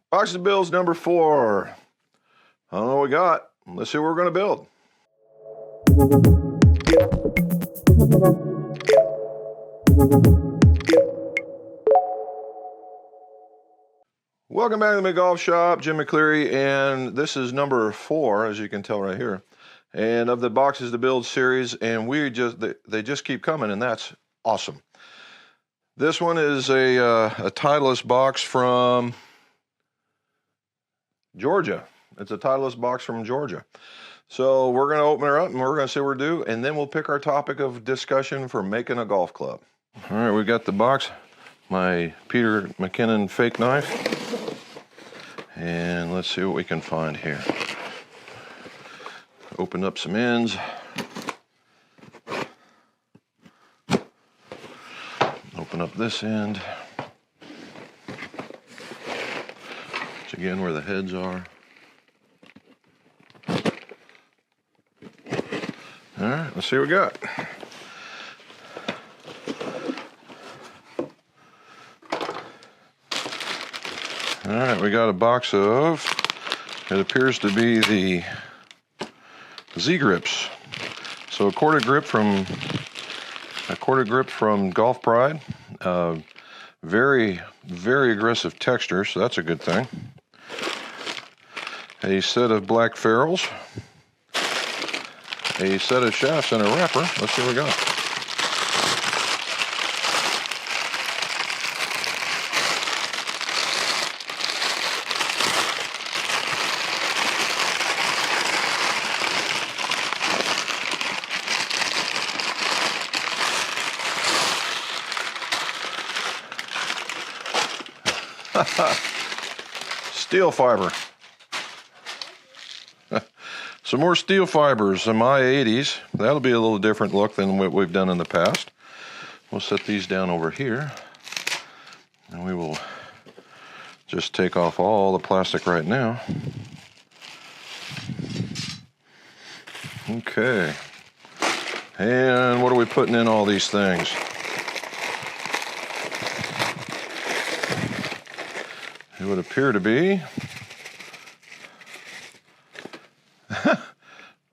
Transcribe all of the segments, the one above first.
Box of builds number 4. I don't know what we got. Let's see what we're going to build. Welcome back to the Golf Shop. Jim McCleary, and this is number 4, as you can tell right here, and of the boxes to build series, and they just keep coming, and that's awesome. This one is a Titleist box from Georgia. It's a Titleist box from Georgia. So we're going to open her up and we're going to see what we do, and then we'll pick our topic of discussion for making a golf club. All right, we got the box, my Peter McKinnon fake knife, and let's see what we can find here. Open up some ends. Open up this end. Which again, where the heads are. All right, let's see what we got. All right, we got a box of, it appears to be the Z grips. So a corded grip from Golf Pride. Very, very aggressive texture, so that's a good thing. A set of black ferrules. A set of shafts and a wrapper. Let's see what we got. Steelfiber. Some more steel fibers in my 80s. That'll be a little different look than what we've done in the past. We'll set these down over here, and we will just take off all the plastic right now. Okay. And what are we putting in all these things? It would appear to be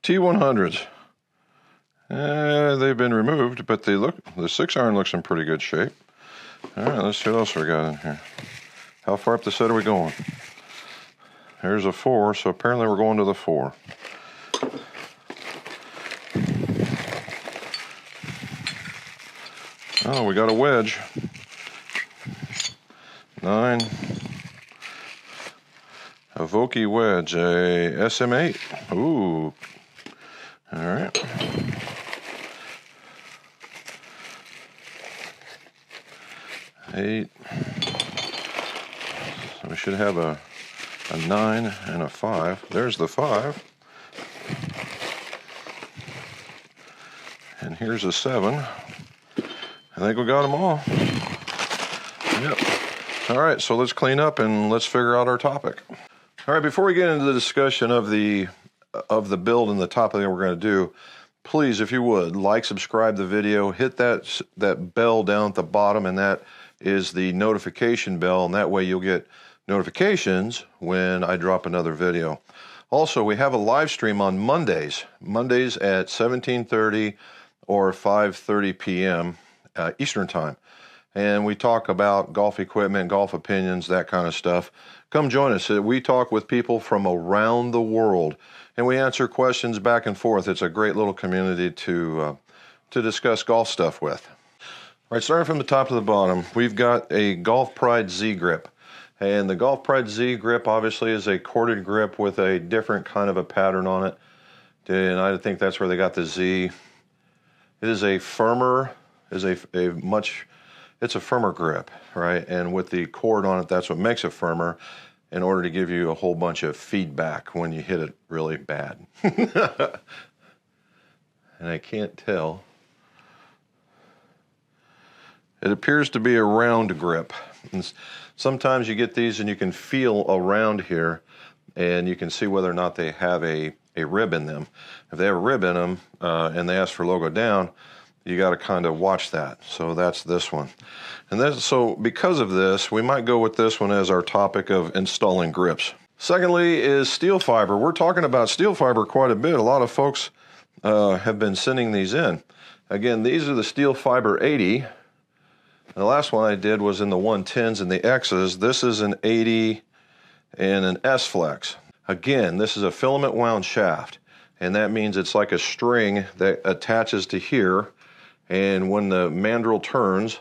T100s. They've been removed, but the 6-iron looks in pretty good shape. All right, let's see what else we got in here. How far up the set are we going? There's a 4, so apparently we're going to the 4. Oh, we got a wedge. 9. A Vokey wedge, a SM8. Ooh. All right. Eight. So we should have a 9 and a 5. There's the 5. And here's a 7. I think we got them all. Yep. All right, so let's clean up and let's figure out our topic. All right, before we get into the discussion of the build and the topic that we're going to do, please, if you would, like, subscribe the video, hit that bell down at the bottom, and that is the notification bell, and that way you'll get notifications when I drop another video. Also, we have a live stream on Mondays at 17:30 or 5:30 p.m. Eastern Time. And we talk about golf equipment, golf opinions, that kind of stuff. Come join us. We talk with people from around the world, and we answer questions back and forth. It's a great little community to discuss golf stuff with. All right, starting from the top to the bottom, we've got a Golf Pride Z grip. And the Golf Pride Z grip obviously is a corded grip with a different kind of a pattern on it. And I think that's where they got the Z. It is a firmer, it's a firmer grip, right? And with the cord on it, that's what makes it firmer, in order to give you a whole bunch of feedback when you hit it really bad. And I can't tell. It appears to be a round grip. And sometimes you get these and you can feel around here, and you can see whether or not they have a rib in them. If they have a rib in them and they ask for logo down, you got to kind of watch that. So that's this one. And then, so because of this, we might go with this one as our topic of installing grips. Secondly is Steelfiber. We're talking about Steelfiber quite a bit. A lot of folks have been sending these in. Again, these are the Steelfiber 80. The last one I did was in the 110s and the X's. This is an 80 and an S-Flex. Again, this is a filament wound shaft, and that means it's like a string that attaches to here, and when the mandrel turns,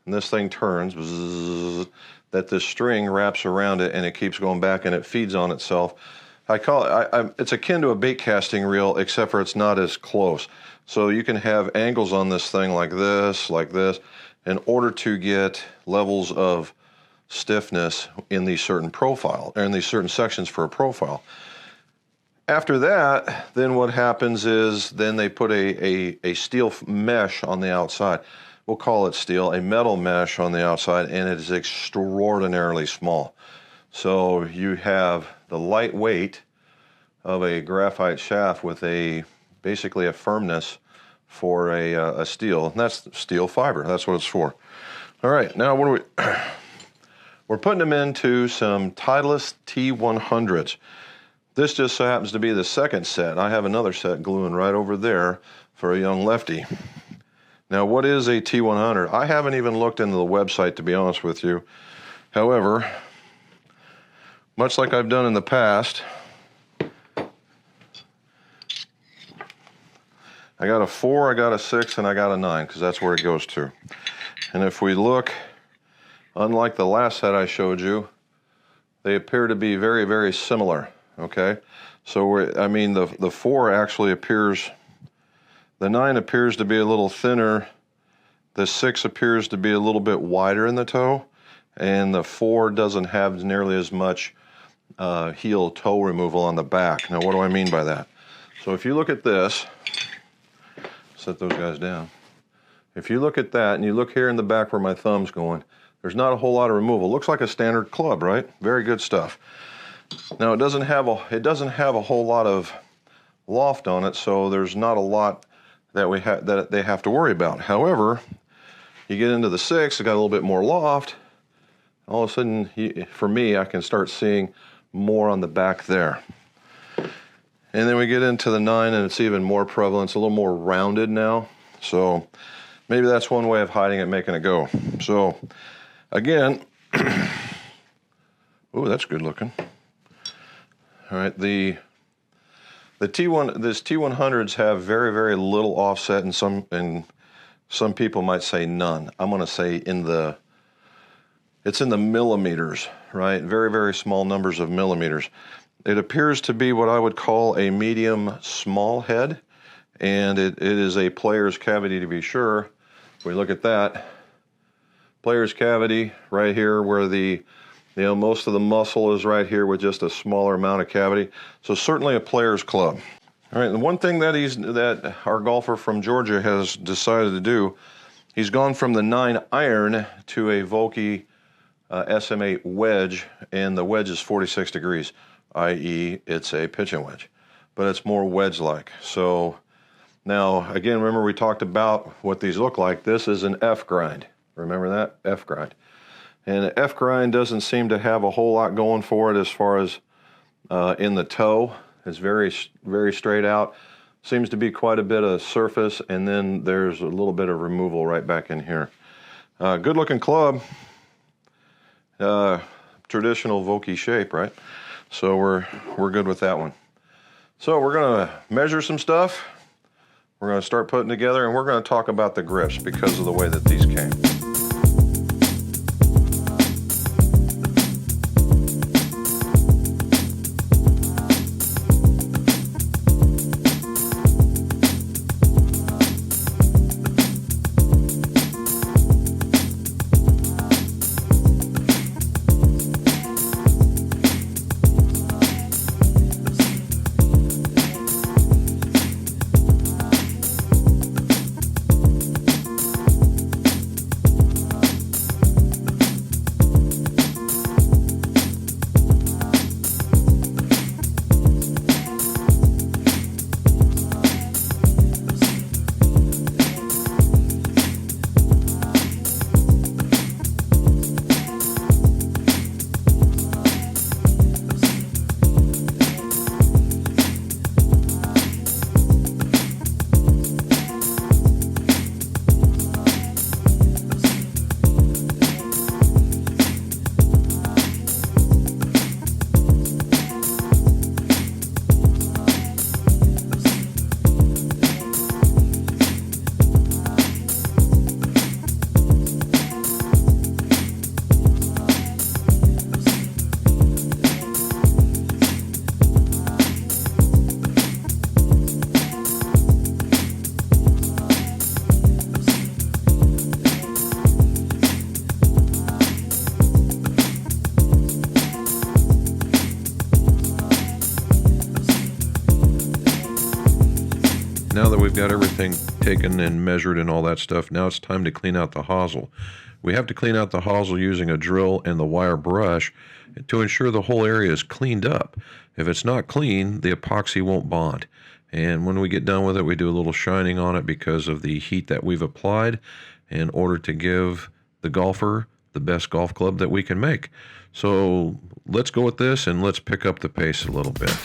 and this thing turns, bzzz, that this string wraps around it and it keeps going back and it feeds on itself. I call it, it's akin to a bait casting reel, except for it's not as close. So you can have angles on this thing like this, in order to get levels of stiffness in these certain profile, or in these certain sections for a profile. After that, then what happens is then they put a steel mesh on the outside. We'll call it steel, a metal mesh on the outside, and it is extraordinarily small. So you have the light weight of a graphite shaft with basically a firmness for a steel, and that's steel fiber. That's what it's for. All right, now what do we? We're putting them into some Titleist T100s. This just so happens to be the second set. I have another set gluing right over there for a young lefty. Now, what is a T100? I haven't even looked into the website, to be honest with you. However, much like I've done in the past, I got a 4, I got a 6, and I got a 9, because that's where it goes to. And if we look, unlike the last set I showed you, they appear to be very, very similar, okay? So, the 4 actually appears, the 9 appears to be a little thinner, the 6 appears to be a little bit wider in the toe, and the 4 doesn't have nearly as much heel toe removal on the back. Now, what do I mean by that? So if you look at this, set those guys down. If you look at that and you look here in the back where my thumb's going, there's not a whole lot of removal. Looks like a standard club, right? Very good stuff. Now it doesn't have a whole lot of loft on it, so there's not a lot that they have to worry about. However, you get into the 6, it got a little bit more loft. All of a sudden, for me, I can start seeing more on the back there. And then we get into the 9 and it's even more prevalent. It's a little more rounded now. So maybe that's one way of hiding it, making it go. So again, ooh, that's good looking. All right, this T100s have very, very little offset, and some people might say none. I'm going to say it's in the millimeters, right? Very, very small numbers of millimeters. It appears to be what I would call a medium small head, and it is a player's cavity to be sure. If we look at that, player's cavity right here where most of the muscle is right here with just a smaller amount of cavity. So certainly a player's club. All right, and one thing that our golfer from Georgia has decided to do, he's gone from the 9 iron to a Vokey SM8 wedge, and the wedge is 46 degrees, i.e. it's a pitching wedge, but it's more wedge-like. So now, again, remember we talked about what these look like. This is an F grind. Remember that? F grind. And the F grind doesn't seem to have a whole lot going for it as far as in the toe. It's very, very straight out. Seems to be quite a bit of surface, and then there's a little bit of removal right back in here. Good looking club. Traditional Vokey shape, right? So we're good with that one. So we're gonna measure some stuff. We're gonna start putting together, and we're gonna talk about the grips because of the way that these came. now that we've got everything taken and measured and all that stuff, now it's time to clean out the hosel. We have to clean out the hosel using a drill and the wire brush to ensure the whole area is cleaned up. If it's not clean, the epoxy won't bond. And when we get done with it, we do a little shining on it because of the heat that we've applied in order to give the golfer the best golf club that we can make. So let's go with this and let's pick up the pace a little bit.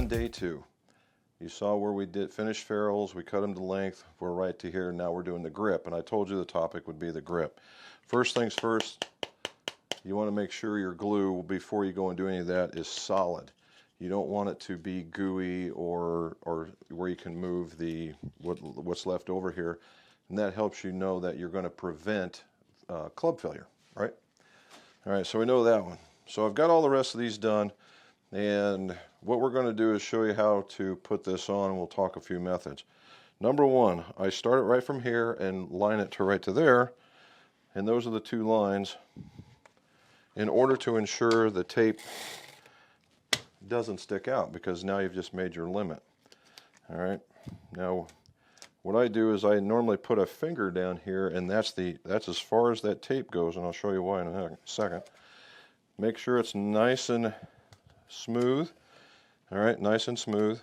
Day two. You saw where we did finish ferrules, we cut them to length, we're right to here, now we're doing the grip, and I told you the topic would be the grip. First things first, you want to make sure your glue, before you go and do any of that, is solid. You don't want it to be gooey or where you can move the what's left over here, and that helps you know that you're going to prevent club failure, right? All right, so we know that one. So I've got all the rest of these done, and what we're going to do is show you how to put this on, and we'll talk a few methods. Number one, I start it right from here and line it to right to there, and those are the two lines in order to ensure the tape doesn't stick out, because now you've just made your limit. All right, now what I do is I normally put a finger down here, and that's as far as that tape goes, and I'll show you why in a second. Make sure it's nice and smooth. All right, nice and smooth,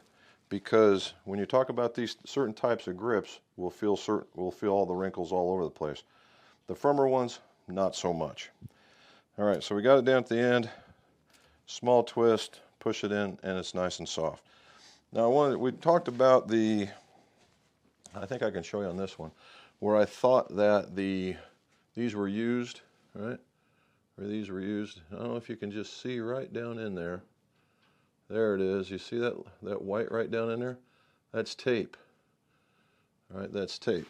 because when you talk about these certain types of grips, we'll feel all the wrinkles all over the place. The firmer ones, not so much. All right, so we got it down at the end, small twist, push it in, and it's nice and soft. Now we talked about I think I can show you on this one, where I thought that these were used, right? Or these were used. I don't know if you can just see right down in there. There it is. You see that white right down in there? That's tape. All right, that's tape.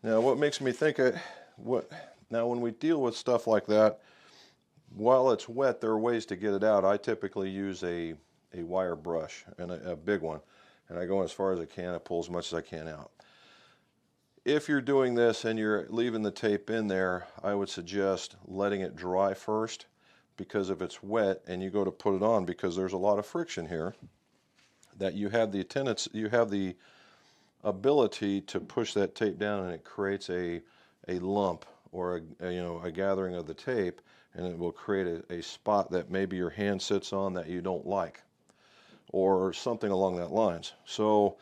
Now what makes me think Now when we deal with stuff like that, while it's wet, there are ways to get it out. I typically use a wire brush, and a big one, and I go as far as I can. I pull as much as I can out. If you're doing this and you're leaving the tape in there, I would suggest letting it dry first, because if it's wet and you go to put it on, because there's a lot of friction here, that you have the ability to push that tape down, and it creates a lump or a gathering of the tape, and it will create a spot that maybe your hand sits on that you don't like, or something along that lines. So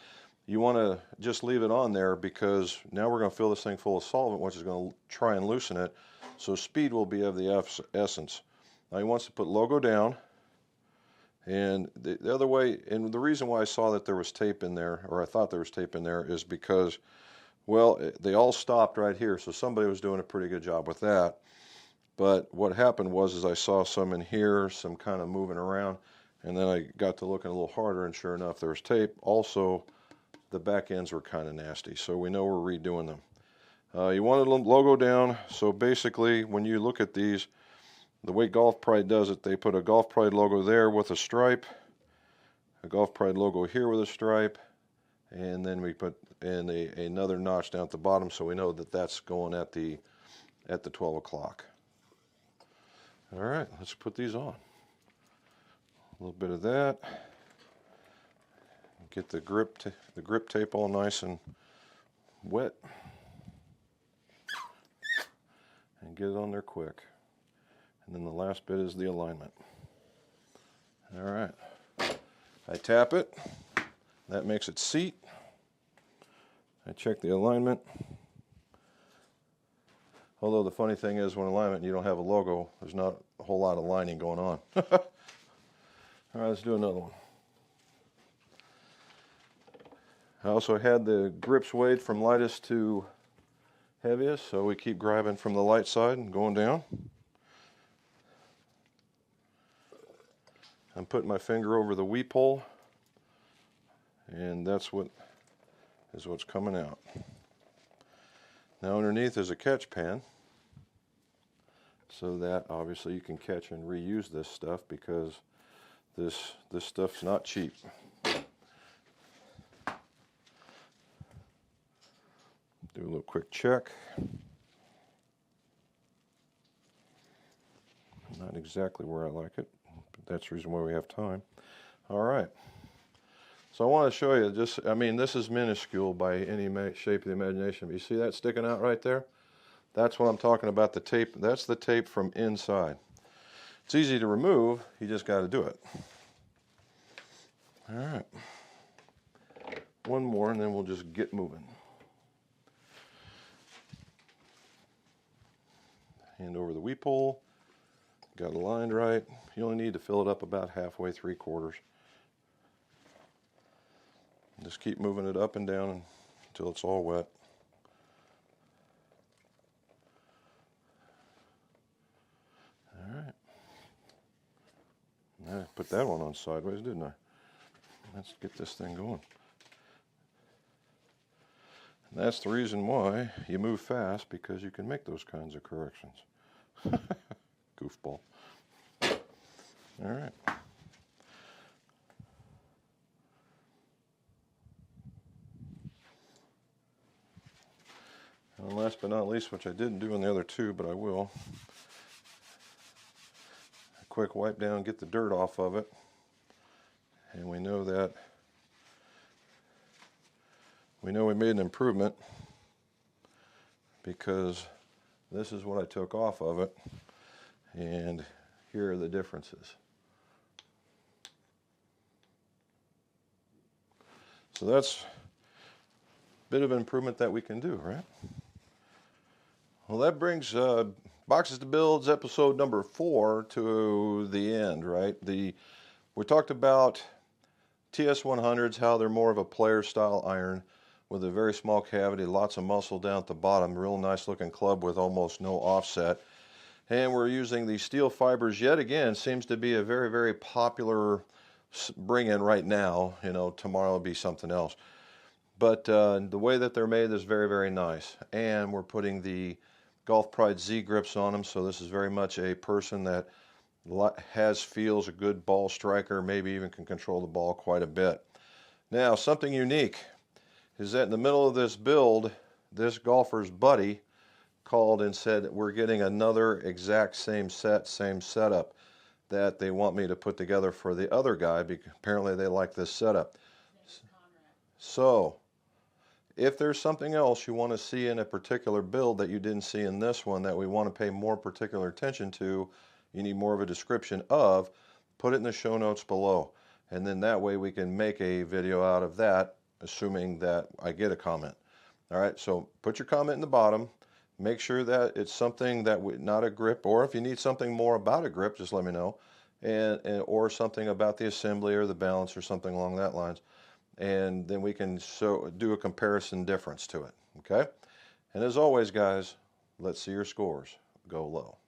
you want to just leave it on there, because now we're going to fill this thing full of solvent, which is going to try and loosen it. So speed will be of the essence. Now he wants to put logo down, and the other way, and the reason why I saw that there was tape in there, or I thought there was tape in there, is because, well, they all stopped right here, so somebody was doing a pretty good job with that. But what happened was I saw some in here, some kind of moving around, and then I got to looking a little harder, and sure enough, there was tape. Also, the back ends were kind of nasty, so we know we're redoing them. You want a logo down, so basically when you look at these, the way Golf Pride does it, they put a Golf Pride logo there with a stripe, a Golf Pride logo here with a stripe, and then we put in another notch down at the bottom, so we know that that's going at the 12 o'clock. All right, let's put these on. A little bit of that. Get the grip tape all nice and wet, and get it on there quick. And then the last bit is the alignment. All right, I tap it. That makes it seat. I check the alignment. Although the funny thing is, when alignment you don't have a logo, there's not a whole lot of lining going on. All right, let's do another one. I also had the grips weighed from lightest to heaviest, so we keep grabbing from the light side and going down. I'm putting my finger over the weep hole, and that's what's coming out. Now underneath is a catch pan, so that obviously you can catch and reuse this stuff, because this stuff's not cheap. Do a little quick check. Not exactly where I like it, but that's the reason why we have time. All right. So I want to show you just, I mean, this is minuscule by any shape of the imagination. But you see that sticking out right there? That's what I'm talking about, the tape. That's the tape from inside. It's easy to remove, you just got to do it. All right. One more and then we'll just get moving. Hand over the weep hole. Got it aligned right. You only need to fill it up about halfway, 3/4. Just keep moving it up and down until it's all wet. All right. I put that one on sideways, didn't I? Let's get this thing going. And that's the reason why you move fast, because you can make those kinds of corrections. Goofball. All right. And last but not least, which I didn't do in the other two, but I will, a quick wipe down, get the dirt off of it. And we know we made an improvement, because this is what I took off of it, and here are the differences. So that's a bit of an improvement that we can do, right? Well, that brings Boxes to Builds episode number 4 to the end, right? We talked about TS100s, how they're more of a player style iron with a very small cavity, lots of muscle down at the bottom, real nice looking club with almost no offset. And we're using the steel fibers yet again. Seems to be a very, very popular bring-in right now. You know, tomorrow will be something else. But the way that they're made is very, very nice. And we're putting the Golf Pride Z grips on them, so this is very much a person that feels a good ball striker, maybe even can control the ball quite a bit. Now, something unique is that in the middle of this build, this golfer's buddy called and said, we're getting another exact same set, same setup that they want me to put together for the other guy, because apparently they like this setup. So, if there's something else you want to see in a particular build that you didn't see in this one that we want to pay more particular attention to, you need more of a description of, put it in the show notes below. And then that way we can make a video out of that, assuming that I get a comment. All right, so put your comment in the bottom. Make sure that it's something that not a grip, or if you need something more about a grip, just let me know, or something about the assembly or the balance or something along that lines. And then we can do a comparison difference to it, okay? And as always, guys, let's see your scores go low.